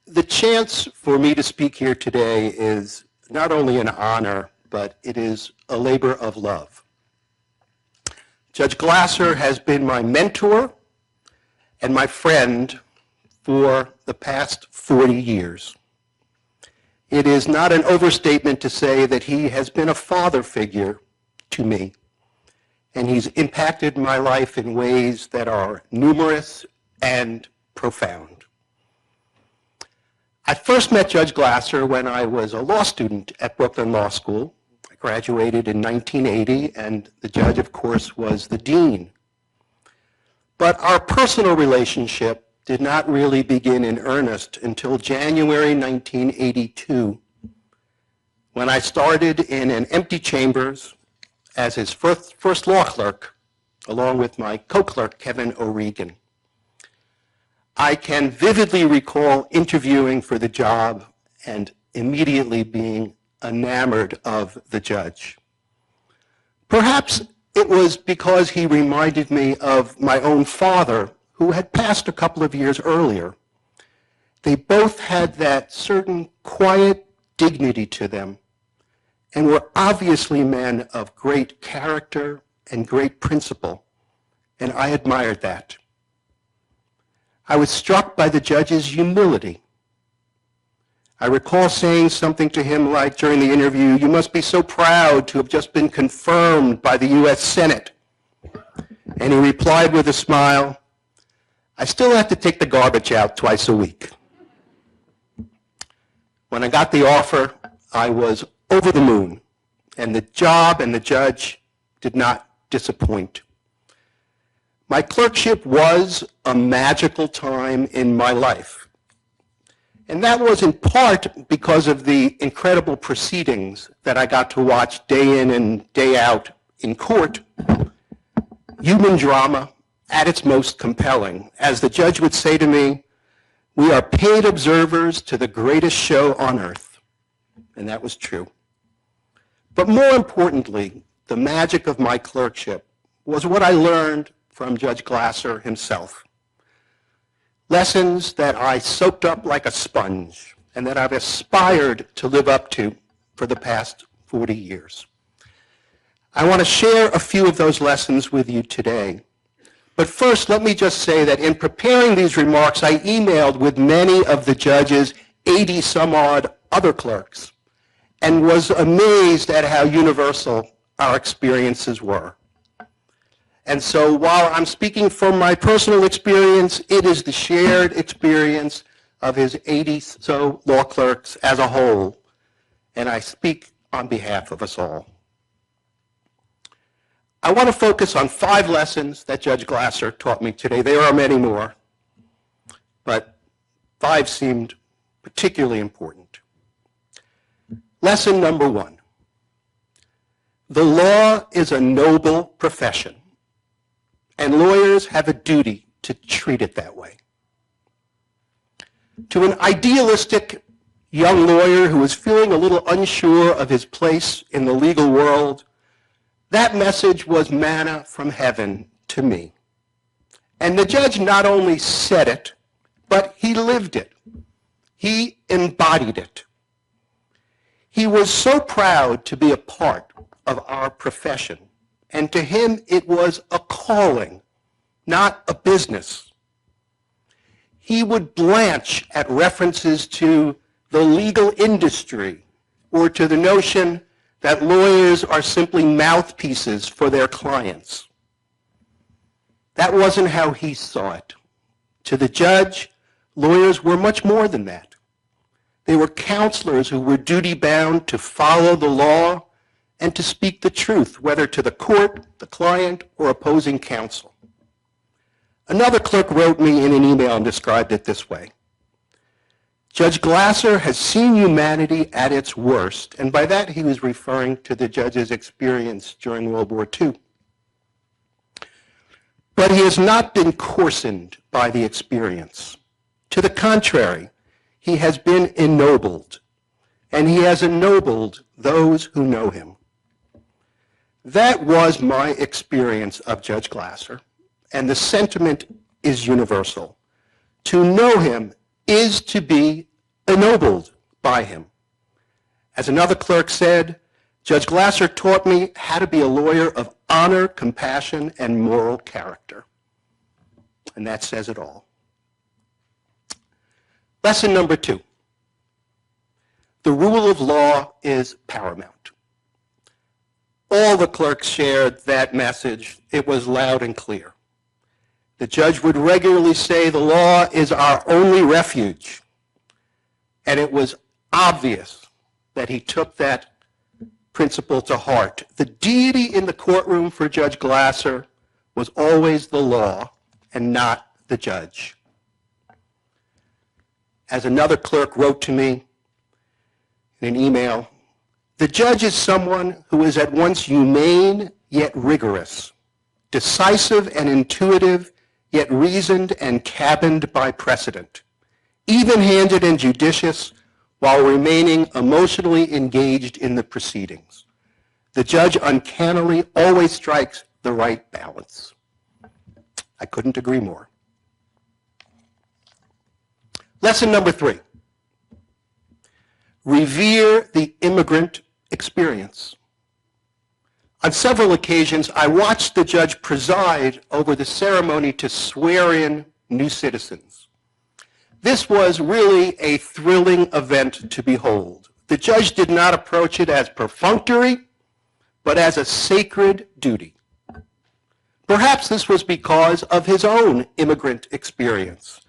The chance for me to speak here today is not only an honor, but it is a labor of love. Judge Glasser has been my mentor and my friend for the past 40 years. It is not an overstatement to say that he has been a father figure to me, and he's impacted my life in ways that are numerous and profound. I first met Judge Glasser when I was a law student at Brooklyn Law School. I graduated in 1980, and the judge, of course, was the dean. But our personal relationship did not really begin in earnest until January 1982, when I started in an empty chambers as his first law clerk, along with my co-clerk, Kevin O'Regan. I can vividly recall interviewing for the job and immediately being enamored of the judge. Perhaps it was because he reminded me of my own father, who had passed a couple of years earlier. They both had that certain quiet dignity to them and were obviously men of great character and great principle, and I admired that. I was struck by the judge's humility. I recall saying something to him like during the interview, "You must be so proud to have just been confirmed by the U.S. Senate." And he replied with a smile, "I still have to take the garbage out twice a week." When I got the offer, I was over the moon, and the job and the judge did not disappoint. My clerkship was a magical time in my life. And that was in part because of the incredible proceedings that I got to watch day in and day out in court. Human drama at its most compelling. As the judge would say to me, "We are paid observers to the greatest show on earth." And that was true. But more importantly, the magic of my clerkship was what I learned from Judge Glasser himself. Lessons that I soaked up like a sponge and that I've aspired to live up to for the past 40 years. I want to share a few of those lessons with you today. But first, let me just say that in preparing these remarks, I emailed with many of the judge's 80-some-odd other clerks and was amazed at how universal our experiences were. And so while I'm speaking from my personal experience, it is the shared experience of his 80-so law clerks as a whole, and I speak on behalf of us all. I want to focus on 5 lessons that Judge Glasser taught me today. There are many more, but 5 seemed particularly important. Lesson number 1. The law is a noble profession, and lawyers have a duty to treat it that way. To an idealistic young lawyer who was feeling a little unsure of his place in the legal world, that message was manna from heaven to me. And the judge not only said it, but he lived it. He embodied it. He was so proud to be a part of our profession, and to him it was a calling, not a business. He would blanch at references to the legal industry or to the notion that lawyers are simply mouthpieces for their clients. That wasn't how he saw it. To the judge, lawyers were much more than that. They were counselors who were duty-bound to follow the law and to speak the truth, whether to the court, the client, or opposing counsel. Another clerk wrote me in an email and described it this way. Judge Glasser has seen humanity at its worst, and by that he was referring to the judge's experience during World War II. But he has not been coarsened by the experience. To the contrary, he has been ennobled, and he has ennobled those who know him. That was my experience of Judge Glasser, and the sentiment is universal. To know him is to be ennobled by him. As another clerk said, Judge Glasser taught me how to be a lawyer of honor, compassion, and moral character. And that says it all. Lesson number 2. The rule of law is paramount. All the clerks shared that message. It was loud and clear. The judge would regularly say the law is our only refuge. And it was obvious that he took that principle to heart. The deity in the courtroom for Judge Glasser was always the law and not the judge. As another clerk wrote to me in an email, the judge is someone who is at once humane yet rigorous, decisive and intuitive yet reasoned and cabined by precedent, even-handed and judicious while remaining emotionally engaged in the proceedings. The judge uncannily always strikes the right balance. I couldn't agree more. Lesson number 3. Revere the immigrant experience. On several occasions, I watched the judge preside over the ceremony to swear in new citizens. This was really a thrilling event to behold. The judge did not approach it as perfunctory, but as a sacred duty. Perhaps this was because of his own immigrant experience.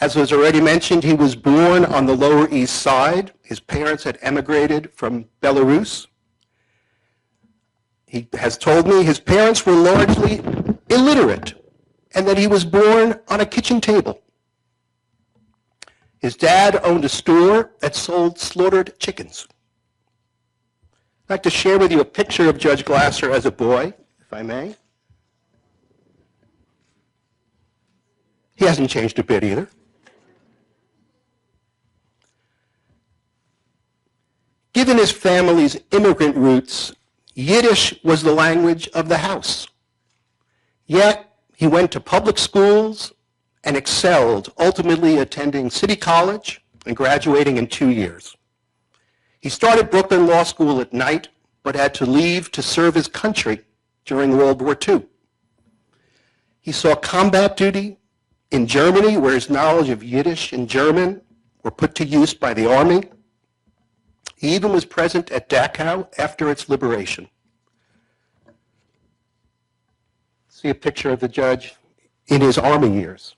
As was already mentioned, he was born on the Lower East Side. His parents had emigrated from Belarus. He has told me his parents were largely illiterate and that he was born on a kitchen table. His dad owned a store that sold slaughtered chickens. I'd like to share with you a picture of Judge Glasser as a boy, if I may. He hasn't changed a bit either. Given his family's immigrant roots, Yiddish was the language of the house. Yet, he went to public schools and excelled, ultimately attending City College and graduating in 2 years. He started Brooklyn Law School at night, but had to leave to serve his country during World War II. He saw combat duty in Germany, where his knowledge of Yiddish and German were put to use by the army. He even was present at Dachau after its liberation. See a picture of the judge in his army years.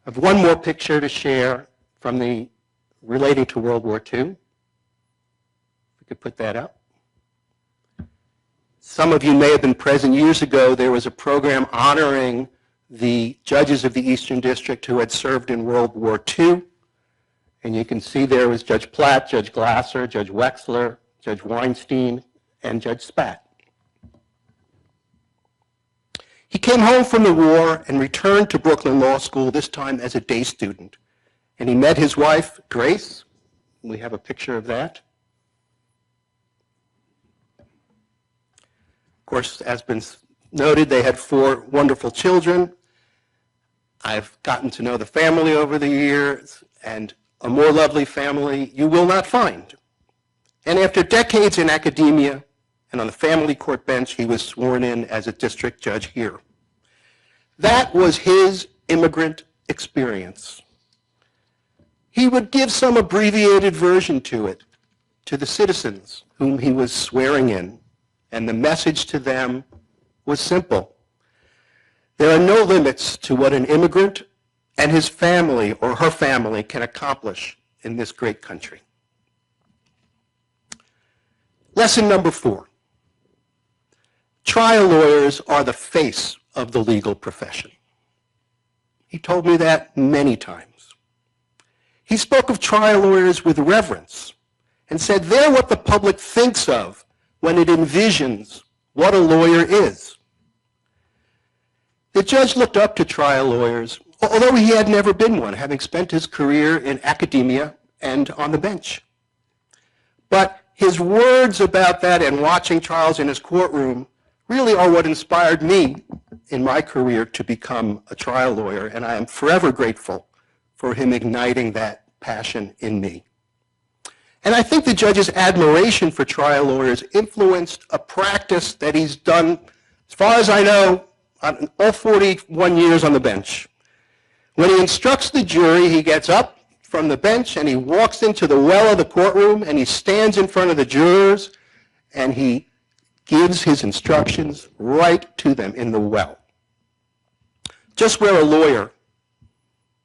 I have one more picture to share from relating to World War II. If we could put that up. Some of you may have been present years ago. There was a program honoring the judges of the Eastern District who had served in World War II. And you can see there was Judge Platt, Judge Glasser, Judge Wexler, Judge Weinstein, and Judge Spatt. He came home from the war and returned to Brooklyn Law School, this time as a day student. And he met his wife, Grace. We have a picture of that. Of course, as been noted, they had 4 wonderful children. I've gotten to know the family over the years, and a more lovely family you will not find. And after decades in academia and on the family court bench, he was sworn in as a district judge here. That was his immigrant experience. He would give some abbreviated version to it, to the citizens whom he was swearing in, and the message to them was simple. There are no limits to what an immigrant and his family or her family can accomplish in this great country. Lesson number 4. Trial lawyers are the face of the legal profession. He told me that many times. He spoke of trial lawyers with reverence and said they're what the public thinks of when it envisions what a lawyer is. The judge looked up to trial lawyers, although he had never been one, having spent his career in academia and on the bench. But his words about that and watching trials in his courtroom really are what inspired me in my career to become a trial lawyer, and I am forever grateful for him igniting that passion in me. And I think the judge's admiration for trial lawyers influenced a practice that he's done, as far as I know, on all 41 years on the bench. When he instructs the jury, he gets up from the bench and he walks into the well of the courtroom and he stands in front of the jurors and he gives his instructions right to them in the well. Just where a lawyer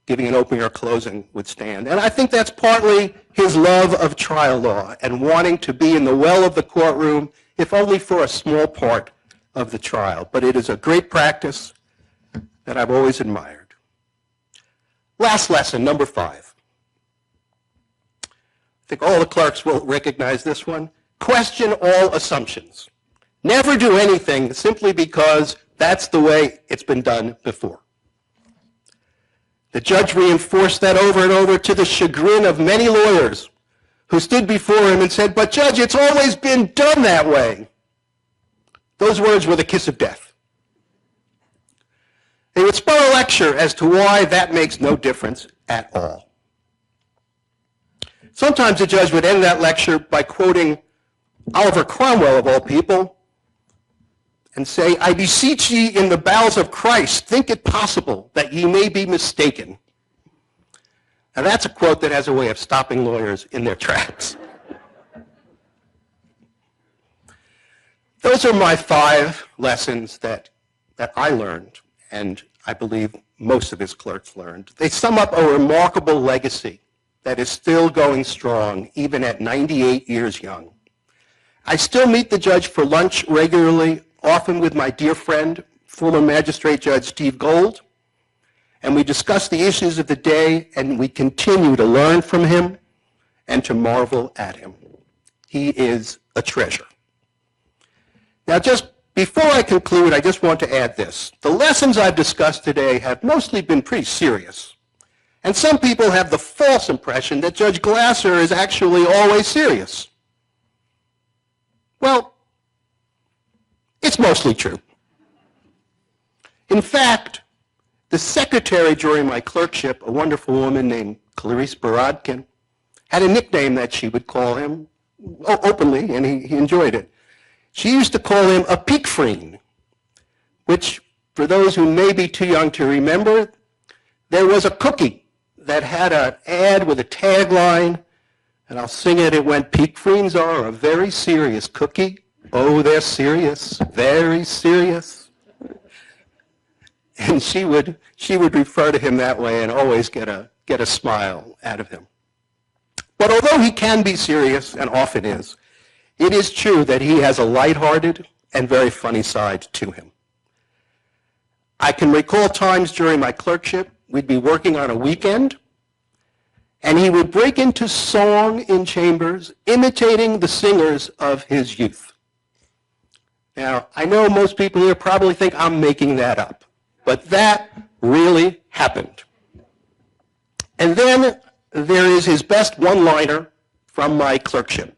giving an opening or closing would stand. And I think that's partly his love of trial law and wanting to be in the well of the courtroom, if only for a small part of the trial. But it is a great practice that I've always admired. Last lesson, number 5. I think all the clerks will recognize this one. Question all assumptions. Never do anything simply because that's the way it's been done before. The judge reinforced that over and over to the chagrin of many lawyers who stood before him and said, "But Judge, it's always been done that way." Those words were the kiss of death. They would spur a lecture as to why that makes no difference at all. Sometimes the judge would end that lecture by quoting Oliver Cromwell, of all people, and say, "I beseech ye in the bowels of Christ, think it possible that ye may be mistaken." Now that's a quote that has a way of stopping lawyers in their tracks. Those are my 5 lessons that I learned, and I believe most of his clerks learned. They sum up a remarkable legacy that is still going strong, even at 98 years young. I still meet the judge for lunch regularly, often with my dear friend, former Magistrate Judge Steve Gold, and we discuss the issues of the day, and we continue to learn from him and to marvel at him. He is a treasure. Now, just before I conclude, I just want to add this. The lessons I've discussed today have mostly been pretty serious, and some people have the false impression that Judge Glasser is actually always serious. Well, it's mostly true. In fact, the secretary during my clerkship, a wonderful woman named Clarice Borodkin, had a nickname that she would call him openly, and he enjoyed it. She used to call him a peekfreen, which, for those who may be too young to remember, there was a cookie that had an ad with a tagline, and I'll sing it. It went, "Peekfreens are a very serious cookie. Oh, they're serious, very serious." And she would refer to him that way and always get a smile out of him. But although he can be serious, and often is, it is true that he has a lighthearted and very funny side to him. I can recall times during my clerkship, we'd be working on a weekend, and he would break into song in chambers, imitating the singers of his youth. Now, I know most people here probably think I'm making that up, but that really happened. And then there is his best one-liner from my clerkship.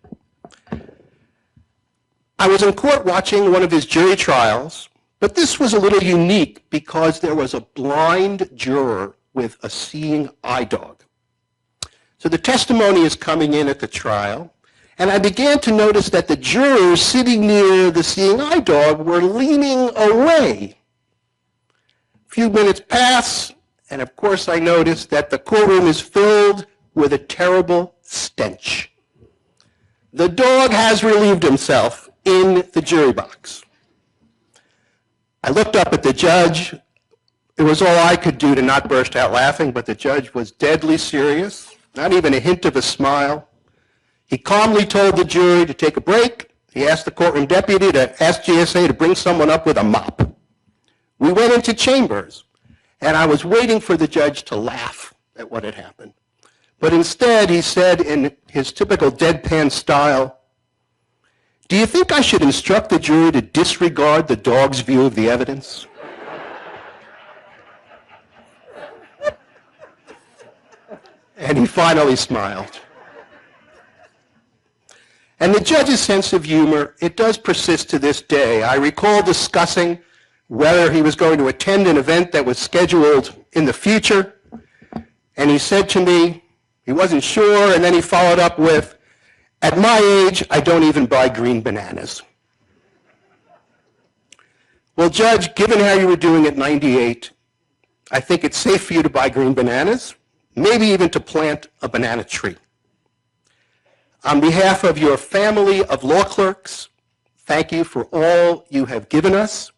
I was in court watching one of his jury trials, but this was a little unique because there was a blind juror with a seeing eye dog. So the testimony is coming in at the trial, and I began to notice that the jurors sitting near the seeing eye dog were leaning away. A few minutes pass, and of course I noticed that the courtroom is filled with a terrible stench. The dog has relieved himself in the jury box. I looked up at the judge. It was all I could do to not burst out laughing, but the judge was deadly serious, not even a hint of a smile. He calmly told the jury to take a break. He asked the courtroom deputy to ask GSA to bring someone up with a mop. We went into chambers, and I was waiting for the judge to laugh at what had happened. But instead, he said in his typical deadpan style, "Do you think I should instruct the jury to disregard the dog's view of the evidence?" And he finally smiled. And the judge's sense of humor, it does persist to this day. I recall discussing whether he was going to attend an event that was scheduled in the future. And he said to me, he wasn't sure, and then he followed up with, "At my age, I don't even buy green bananas." Well, Judge, given how you were doing at 98, I think it's safe for you to buy green bananas, maybe even to plant a banana tree. On behalf of your family of law clerks, thank you for all you have given us.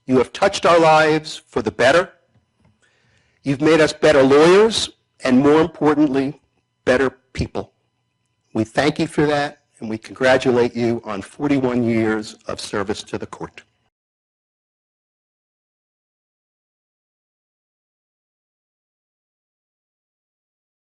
You have touched our lives for the better. You've made us better lawyers, and more importantly, better people. We thank you for that, and we congratulate you on 41 years of service to the court.